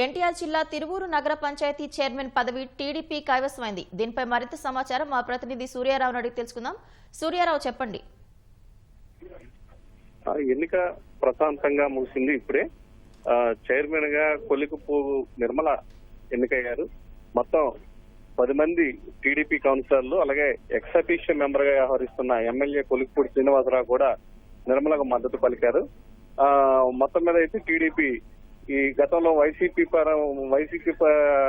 ఎన్టీఆర్ జిల్లా తిరువూరు నగర పంచాయతీ చైర్మన్ పదవి టీడీపీ కైవసమైంది. దీనిపై మరింత సమాచారం మా ప్రతినిధి సూర్యారావు అడిగి తెలుసుకుందాం. సూర్యారావు, చెప్పండి. ఎన్నిక ప్రశాంతంగా ముగిసింది. ఇప్పుడే చైర్మన్ గా కొలికపూవు నిర్మల ఎన్నికయ్యారు. మొత్తం 10 మంది టీడీపీ కౌన్సిలర్లు, అలాగే ఎక్స్ అఫీషియో మెంబర్ గా వ్యవహరిస్తున్న ఎమ్మెల్యే కొలికపూడి శ్రీనివాసరావు కూడా నిర్మలకు మద్దతు పలికారు. మొత్తం మీద అయితే టీడీపీ ఈ గతంలో వైసీపీ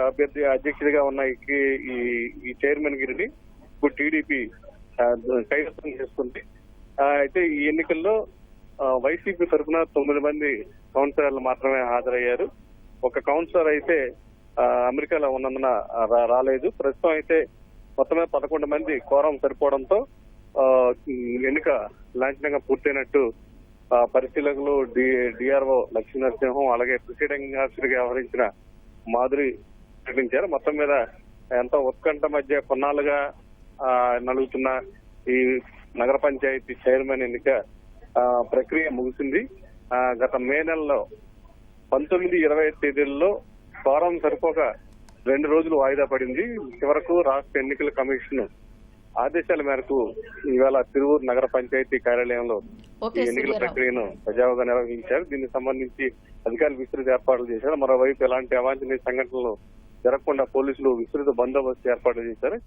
అభ్యర్థి అధ్యక్షుడిగా ఉన్న ఈ చైర్మన్ గిరిని ఇప్పుడు టీడీపీ కైవసం చేసుకుంది. అయితే ఈ ఎన్నికల్లో వైసీపీ తరఫున 9 మంది కౌన్సిలర్లు మాత్రమే హాజరయ్యారు. ఒక కౌన్సిలర్ అయితే అమెరికాలో ఉన్నందున రాలేదు. ప్రస్తుతం అయితే మొత్తమే 11 మంది కోరం సరిపోవడంతో ఎన్నిక లాంఛనంగా పూర్తయినట్టు పరిశీలకులు డిఆర్ఓ లక్ష్మీనరసింహం, అలాగే ప్రిసైడింగ్ ఆఫీసర్ గా వ్యవహరించిన మాధురి ప్రకటించారు. మొత్తం మీద ఎంతో ఉత్కంఠ మధ్య కొన్నాళ్ళుగా నలుగుతున్న ఈ నగర పంచాయతీ చైర్మన్ ఎన్నిక ప్రక్రియ ముగిసింది. గత మే నెలలో 19, 20 తేదీల్లో కోరం సరిపోక 2 రోజులు వాయిదా పడింది. చివరకు రాష్ట్ర ఎన్నికల కమిషన్ ఆదేశాల మేరకు ఈవేళ తిరువూరు నగర పంచాయతీ కార్యాలయంలో ఈ ఎన్నికల ప్రక్రియను సజావుగా నిర్వహించారు. దీనికి సంబంధించి అధికారులు విస్తృత ఏర్పాట్లు చేశారు. మరోవైపు ఎలాంటి అవాంఛనీయ సంఘటనలు జరగకుండా పోలీసులు విస్తృత బందోబస్తు ఏర్పాట్లు చేశారు.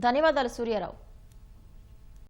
ధన్యవాదాలు సూర్యారావు.